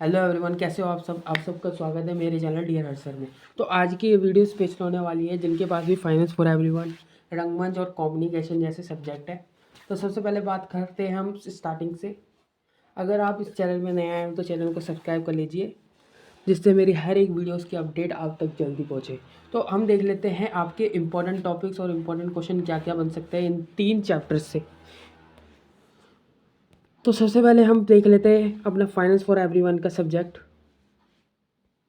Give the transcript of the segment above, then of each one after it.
Hello everyone, कैसे हो आप सब। आप सबका स्वागत है मेरे चैनल डियर हर्सर में। तो आज की ये वीडियो स्पेशल होने वाली है जिनके पास भी फाइनेंस फॉर एवरीवन, रंगमंच और कम्युनिकेशन जैसे सब्जेक्ट है। तो सबसे पहले बात करते हैं हम स्टार्टिंग से। अगर आप इस चैनल में नए आए हो तो चैनल को सब्सक्राइब कर लीजिए, जिससे मेरी हर एक वीडियोज़ की अपडेट आप तक जल्दी पहुँचे। तो हम देख लेते हैं आपके इंपॉर्टेंट टॉपिक्स और इम्पोर्टेंट क्वेश्चन क्या क्या बन सकते हैं इन 3 चैप्टर्स से। तो सबसे पहले हम देख लेते हैं अपना फाइनेंस फॉर एवरीवन का सब्जेक्ट,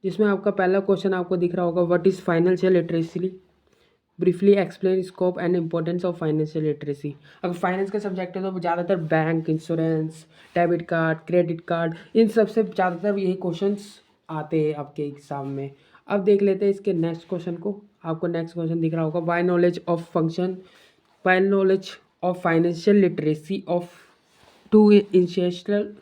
जिसमें आपका पहला क्वेश्चन आपको दिख रहा होगा, what is financial literacy, briefly explain scope and importance of financial literacy. अगर फाइनेंस का सब्जेक्ट है तो ज़्यादातर bank, insurance, debit card, credit card, इन सब से ज़्यादातर यही क्वेश्चंस आते हैं आपके एग्जाम में। अब देख लेते हैं इसके नेक्स्ट क्वेश्चन को। आपको नेक्स्ट क्वेश्चन दिख रहा होगा, why knowledge of function, why knowledge of financial literacy of to essential,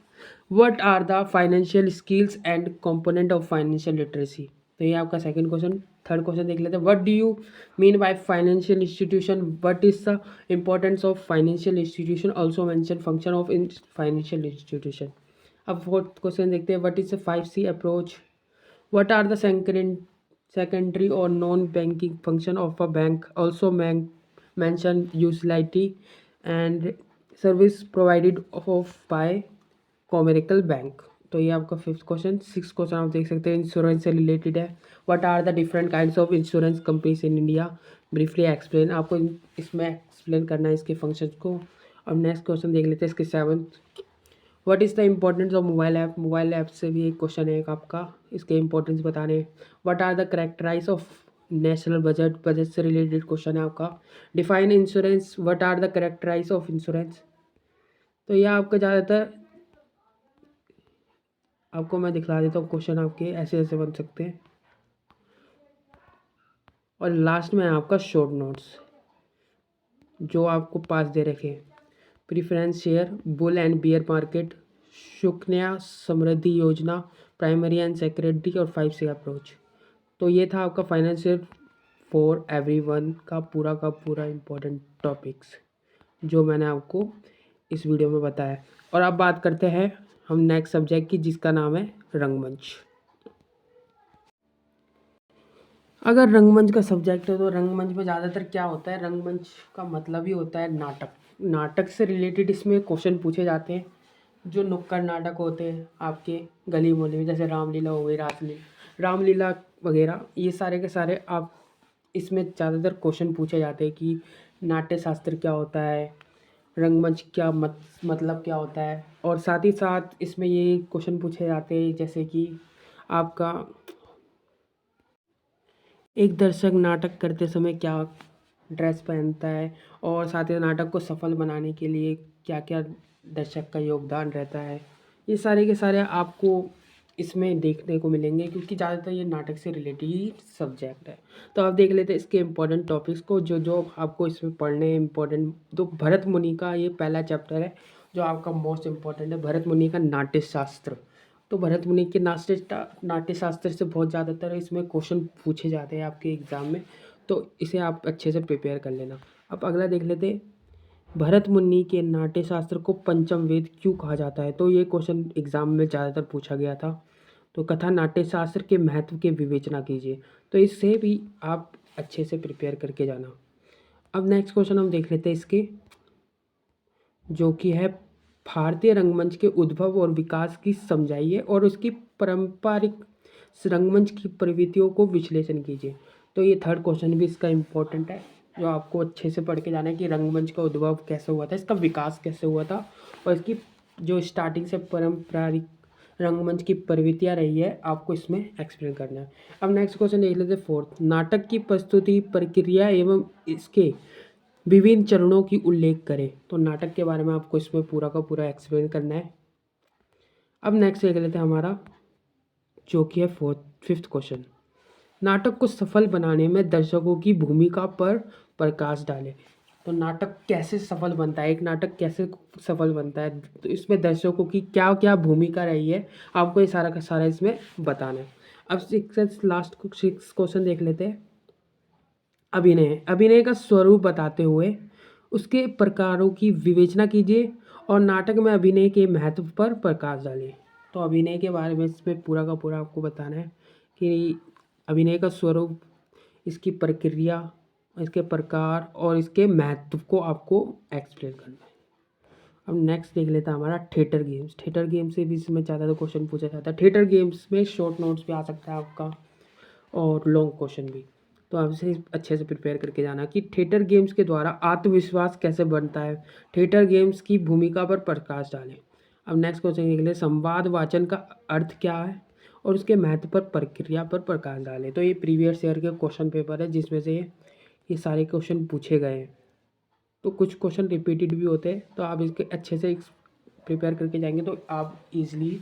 what are the financial skills and component of financial literacy. तो ये आपका सेकंड क्वेश्चन। थर्ड क्वेश्चन देख लेते हैं, what do you mean by financial institution, what is the importance of financial institution, also mention function of in financial institution. अब fourth question देखते हैं, what is the 5C approach, what are the secondary or non-banking function of a bank, also mention utility and service provided of by commercial bank. तो ये आपका fifth question. Six question आप देख सकते हैं, insurance से रिलेटेड है, what are the different kinds of insurance companies in India, briefly explain. आपको इसमें एक्सप्लेन करना है इसके फंक्शंस को। अब नेक्स्ट क्वेश्चन देख लेते हैं इसके seventh, what is the importance of mobile app, mobile app से भी एक क्वेश्चन है एक आपका, इसके इंपॉर्टेंस बताने। What are the characteristics of national budget, budget से रिलेटेड क्वेश्चन है आपका। Define insurance, what are the characteristics of insurance. तो यह आपका ज़्यादातर आपको मैं दिखला देता हूँ क्वेश्चन आपके ऐसे ऐसे बन सकते हैं। और लास्ट में आपका शॉर्ट नोट्स जो आपको पास दे रखे हैं, preference share, bull and bear market, Sukanya Samriddhi Yojana, primary and secondary और 5C अप्रोच। तो ये था आपका फाइनेंशियल फॉर एवरीवन का पूरा इम्पोर्टेंट टॉपिक्स जो मैंने आपको इस वीडियो में बताया। और अब बात करते हैं हम नेक्स्ट सब्जेक्ट की, जिसका नाम है रंगमंच। अगर रंगमंच का सब्जेक्ट है तो रंगमंच में ज़्यादातर क्या होता है, रंगमंच का मतलब ही होता है नाटक। नाटक से रिलेटेड इसमें क्वेश्चन पूछे जाते हैं। जो नुक्कड़ नाटक होते हैं आपके गली मोहल्ले में, जैसे रामलीला हो गई, रामलीला वगैरह, ये सारे के सारे आप इसमें ज़्यादातर क्वेश्चन पूछे जाते हैं कि नाट्य शास्त्र क्या होता है, रंगमंच क्या मतलब क्या होता है। और साथ ही साथ इसमें ये क्वेश्चन पूछे जाते हैं जैसे कि आपका एक दर्शक नाटक करते समय क्या ड्रेस पहनता है, और साथ ही नाटक को सफल बनाने के लिए क्या क्या दर्शक का योगदान रहता है। ये सारे के सारे आपको इसमें देखने को मिलेंगे, क्योंकि ज़्यादातर ये नाटक से रिलेटेड सब्जेक्ट है। तो आप देख लेते हैं इसके इम्पोर्टेंट टॉपिक्स को जो जो आपको इसमें पढ़ने हैं इम्पोर्टेंट। तो भरत मुनि का ये पहला चैप्टर है जो आपका मोस्ट इम्पोर्टेंट है, भरत मुनि का नाट्य शास्त्र। तो भरत मुनि के नाट्य शास्त्र से बहुत ज़्यादातर इसमें क्वेश्चन पूछे जाते हैं आपके एग्ज़ाम में, तो इसे आप अच्छे से प्रिपेयर कर लेना। अब अगला देख लेते हैं, भरत मुनि के नाट्य शास्त्र को पंचम वेद क्यों कहा जाता है। तो ये क्वेश्चन एग्ज़ाम में ज़्यादातर पूछा गया था। तो कथा नाट्य शास्त्र के महत्व की विवेचना कीजिए, तो इससे भी आप अच्छे से प्रिपेयर करके जाना। अब नेक्स्ट क्वेश्चन हम देख लेते हैं इसके, जो कि है भारतीय रंगमंच के उद्भव और विकास की समझाइए और उसकी पारंपरिक रंगमंच की प्रवृत्तियों को विश्लेषण कीजिए। तो ये थर्ड क्वेश्चन भी इसका इम्पोर्टेंट है, जो आपको अच्छे से पढ़ के जाना है कि रंगमंच का उद्भव कैसे हुआ था, इसका विकास कैसे हुआ था, और इसकी जो स्टार्टिंग से पारंपरिक रंगमंच की प्रवृत्तियाँ रही है आपको इसमें एक्सप्लेन करना है। अब नेक्स्ट क्वेश्चन देख लेते हैं फोर्थ, नाटक की प्रस्तुति प्रक्रिया एवं इसके विभिन्न चरणों की उल्लेख करें। तो नाटक के बारे में आपको इसमें पूरा का पूरा एक्सप्लेन करना है। अब नेक्स्ट देख लेते हैं हमारा, जो कि है फिफ्थ क्वेश्चन, नाटक को सफल बनाने में दर्शकों की भूमिका पर प्रकाश डालें। तो नाटक कैसे सफल बनता है, एक नाटक कैसे सफल बनता है, तो इसमें दर्शकों की क्या क्या भूमिका रही है आपको ये सारा का सारा इसमें बताना है। अब लास्ट सिक्स क्वेश्चन देख लेते हैं, अभिनय का स्वरूप बताते हुए उसके प्रकारों की विवेचना कीजिए और नाटक में अभिनय के महत्व पर प्रकाश डालिए। तो अभिनय के बारे में इसमें पूरा का पूरा आपको बताना है कि अभिनय का स्वरूप, इसकी प्रक्रिया, इसके प्रकार और इसके महत्व को आपको एक्सप्लेन करना है। अब नेक्स्ट देख लेता है हमारा थिएटर गेम्स। थिएटर गेम से भी इसमें ज़्यादा तो क्वेश्चन पूछा जाता है। थिएटर गेम्स में शॉर्ट नोट्स भी आ सकता है आपका और लॉन्ग क्वेश्चन भी। तो आपसे अच्छे से प्रिपेयर करके जाना कि थिएटर गेम्स के द्वारा आत्मविश्वास कैसे बनता है, थिएटर गेम्स की भूमिका पर प्रकाश डालें। अब नेक्स्ट क्वेश्चन देख ले, संवाद वाचन का अर्थ क्या है और उसके महत्व पर प्रक्रिया पर प्रकाश डालें। तो ये प्रीवियस ईयर के क्वेश्चन पेपर है जिसमें से ये सारे क्वेश्चन पूछे गए हैं। तो कुछ क्वेश्चन रिपीटेड भी होते हैं, तो आप इसके अच्छे से प्रिपेयर करके जाएंगे तो आप इजीली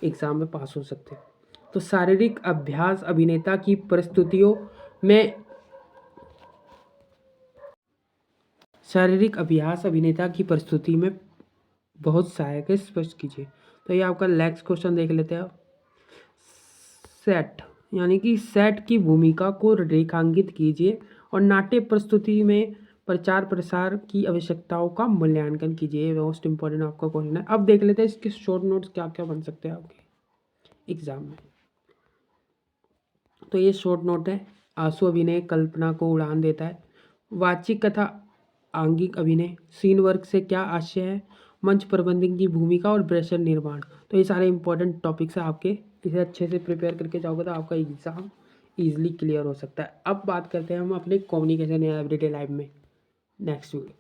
एग्ज़ाम में पास हो सकते हैं। तो शारीरिक अभ्यास अभिनेता की प्रस्तुतियों में बहुत सहायक है, स्पष्ट कीजिए। तो ये आपका नेक्स्ट क्वेश्चन देख लेते हैं। सेट यानी कि सेट की भूमिका को रेखांकित कीजिए और नाट्य प्रस्तुति में प्रचार प्रसार की आवश्यकताओं का मूल्यांकन कीजिए। मोस्ट इंपॉर्टेंट आपका क्वेश्चन है। अब देख लेते हैं इसके शॉर्ट नोट्स क्या क्या बन सकते हैं आपके एग्जाम में। तो ये शॉर्ट नोट है। आंसू अभिनय कल्पना को उड़ान देता है। वाचिक कथा आंगिक अभिनय, सीन वर्क से क्या आशय है, मंच प्रबंधन की भूमिका और प्रेशर निर्माण। तो ये सारे इंपॉर्टेंट टॉपिक्स हैं आपके, इसे अच्छे से प्रिपेयर करके जाओगे तो आपका एग्ज़ाम ईजिली क्लियर हो सकता है। अब बात करते हैं हम अपने कम्युनिकेशन या एवरीडे लाइफ में नेक्स्ट वीडियो।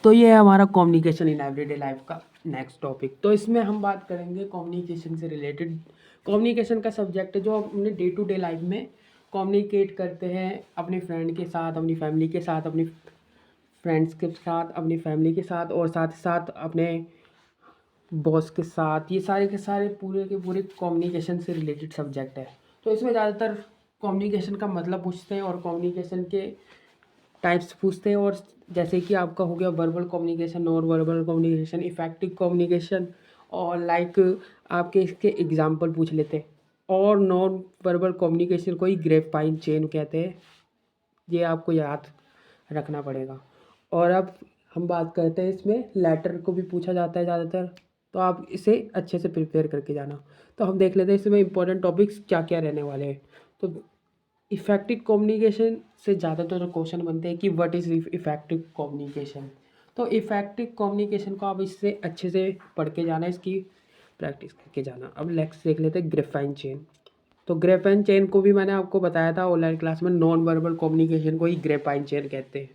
तो ये है हमारा कम्युनिकेशन इन एवरीडे लाइफ का नेक्स्ट टॉपिक। तो इसमें हम बात करेंगे कम्युनिकेशन से रिलेटेड। कम्युनिकेशन का सब्जेक्ट है जो अपने डे टू डे लाइफ में कम्युनिकेट करते हैं अपने फ्रेंड के साथ, अपनी फैमिली के साथ, अपनी फ्रेंड्स के साथ, अपनी फैमिली के साथ और साथ ही साथ अपने बॉस के साथ। ये सारे के सारे पूरे के पूरे कम्युनिकेशन से रिलेटेड सब्जेक्ट है। तो इसमें ज़्यादातर कम्युनिकेशन का मतलब पूछते हैं और कम्युनिकेशन के टाइप्स पूछते हैं। और जैसे कि आपका हो गया verbal communication, non verbal communication, effective communication और लाइक आपके इसके एग्जाम्पल पूछ लेते हैं। और नॉन वर्बल कम्युनिकेशन को ही ग्रेपवाइन चेन कहते हैं, ये आपको याद रखना पड़ेगा। और अब हम बात करते हैं इसमें लेटर को भी पूछा जाता है ज़्यादातर, तो आप इसे अच्छे से प्रिपेयर करके जाना। तो हम देख लेते हैं इसमें इंपॉर्टेंट टॉपिक्स क्या क्या रहने वाले हैं। तो इफ़ेक्टिव कम्युनिकेशन से ज़्यादातर क्वेश्चन बनते हैं कि व्हाट इज़ इफ़ेक्टिव कम्युनिकेशन। तो इफ़ेक्टिव कम्युनिकेशन को आप इससे अच्छे से पढ़ के जाना, इसकी प्रैक्टिस करके जाना। अब नेक्स्ट देख लेते हैं ग्रेफाइन चेन। तो ग्रेफाइन चेन को भी मैंने आपको बताया था ऑनलाइन क्लास में, नॉन वर्बल कम्युनिकेशन को ही ग्रेफाइन चेन कहते हैं।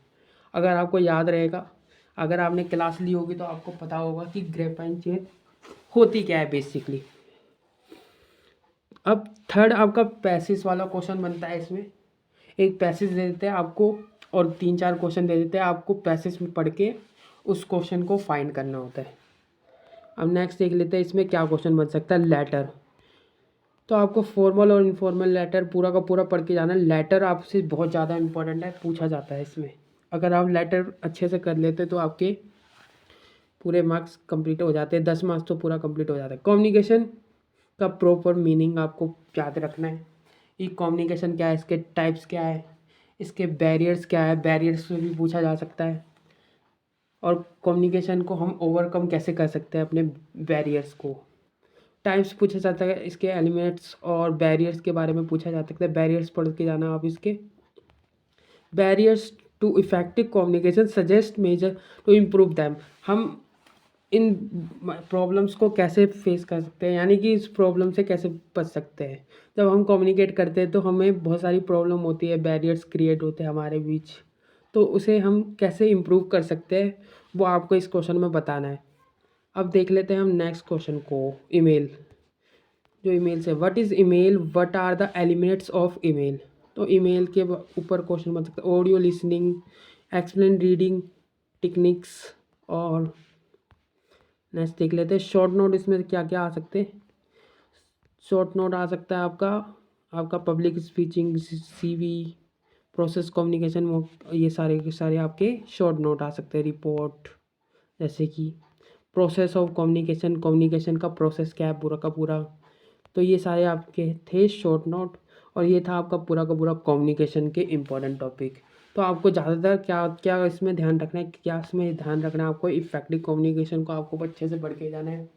अगर आपको याद रहेगा, अगर आपने क्लास ली होगी तो आपको पता होगा कि ग्रेफाइन चेन होती क्या है बेसिकली। अब थर्ड आपका पैसेज वाला क्वेश्चन बनता है। इसमें एक पैसेज दे देते हैं आपको और 3-4 क्वेश्चन दे देते हैं आपको, पैसेज में पढ़ के उस क्वेश्चन को फाइंड करना होता है। अब नेक्स्ट देख लेते हैं इसमें क्या क्वेश्चन बन सकता है। लेटर, तो आपको फॉर्मल और इनफॉर्मल लेटर पूरा का पूरा पढ़ के जाना। लेटर आपसे बहुत ज़्यादा इंपॉर्टेंट है, पूछा जाता है इसमें। अगर आप लेटर अच्छे से कर लेते तो आपके पूरे मार्क्स कंप्लीट हो जाते हैं, 10 मार्क्स तो पूरा कंप्लीट हो जाता है। कम्युनिकेशन का प्रॉपर मीनिंग आपको याद रखना है। ये कम्युनिकेशन क्या है, इसके टाइप्स क्या है, इसके बैरियर्स क्या है, बैरियर्स से भी पूछा जा सकता है। और कम्युनिकेशन को हम ओवरकम कैसे कर सकते हैं अपने बैरियर्स को। टाइप्स पूछा जाता है, इसके एलिमेंट्स और बैरियर्स के बारे में पूछा जा सकता है। बैरियर्स पढ़ के जाना आप इसके। Barriers to effective communication suggest measure to improve them. हम इन प्रॉब्लम्स को कैसे फेस कर सकते हैं, यानी कि इस प्रॉब्लम से कैसे बच सकते हैं। जब हम कम्युनिकेट करते हैं तो हमें बहुत सारी प्रॉब्लम होती है, बैरियर्स क्रिएट होते हैं हमारे बीच, तो उसे हम कैसे इम्प्रूव कर सकते हैं वो आपको इस क्वेश्चन में बताना है। अब देख लेते हैं हम नेक्स्ट क्वेश्चन को, ईमेल। जो ईमेल से, what is email, what are the elements of email. तो ईमेल के ऊपर क्वेश्चन बन सकता है। Audio listening, explain reading techniques. और नेक्स्ट देख लेते हैं शॉर्ट नोट, इसमें क्या क्या आ सकते हैं। शॉर्ट नोट आ सकता है आपका public speeching, CV, process communication, ये सारे के सारे आपके शॉर्ट नोट आ सकते हैं। रिपोर्ट, जैसे कि प्रोसेस ऑफ कम्युनिकेशन, कम्युनिकेशन का प्रोसेस क्या है पूरा का पूरा। तो ये सारे आपके थे शॉर्ट नोट, और ये था आपका पूरा का पूरा कम्युनिकेशन के इम्पोर्टेंट टॉपिक। तो आपको ज़्यादातर क्या क्या इसमें ध्यान रखना है, क्या इसमें ध्यान रखना है आपको, इफेक्टिव कम्युनिकेशन को आपको अच्छे से पढ़ के जाना है।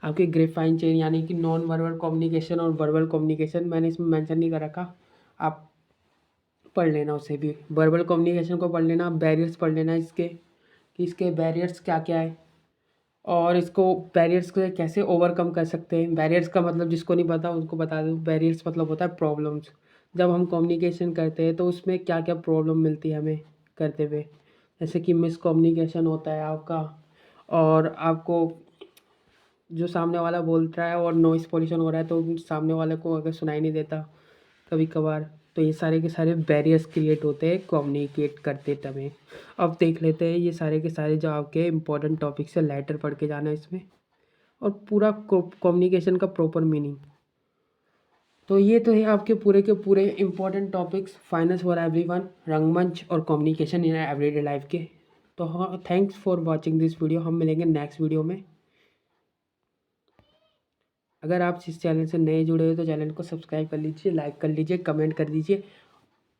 आपके ग्रेफाइन चेन यानी कि नॉन वर्बल कम्युनिकेशन और वर्बल कम्युनिकेशन मैंने इसमें मेंशन नहीं कर रखा, आप पढ़ लेना उसे भी। वर्बल कम्युनिकेशन को पढ़ लेना, बैरियर्स पढ़ लेना इसके कि इसके बैरियर्स क्या क्या है और इसको बैरियर्स को कैसे ओवरकम कर सकते हैं। बैरियर्स का मतलब जिसको नहीं पता उनको बता दूँ, बैरियर्स मतलब होता है प्रॉब्लम्स। जब हम कम्युनिकेशन करते हैं तो उसमें क्या क्या प्रॉब्लम मिलती है हमें करते हुए, जैसे कि मिसकम्युनिकेशन होता है आपका, और आपको जो सामने वाला बोल रहा है और नॉइस पॉल्यूशन हो रहा है तो सामने वाले को अगर सुनाई नहीं देता कभी कभार, तो ये सारे के सारे बैरियर्स क्रिएट होते हैं कम्युनिकेट करते समय। अब देख लेते हैं ये सारे के सारे जो आपके इंपॉर्टेंट टॉपिक्स है, लेटर पढ़ के जाना है इसमें और पूरा कम्युनिकेशन का प्रॉपर मीनिंग। तो ये तो है आपके पूरे के पूरे important topics, finance for everyone, रंगमंच और कम्युनिकेशन इन एवरीडे लाइफ के। तो हाँ, thanks for watching this video. हम मिलेंगे नेक्स्ट वीडियो में। अगर आप इस चैनल से नए जुड़े हो तो चैनल को सब्सक्राइब कर लीजिए, लाइक कर लीजिए, कमेंट कर दीजिए,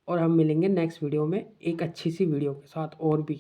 और हम मिलेंगे नेक्स्ट वीडियो में एक अच्छी सी वीडियो के साथ और भी।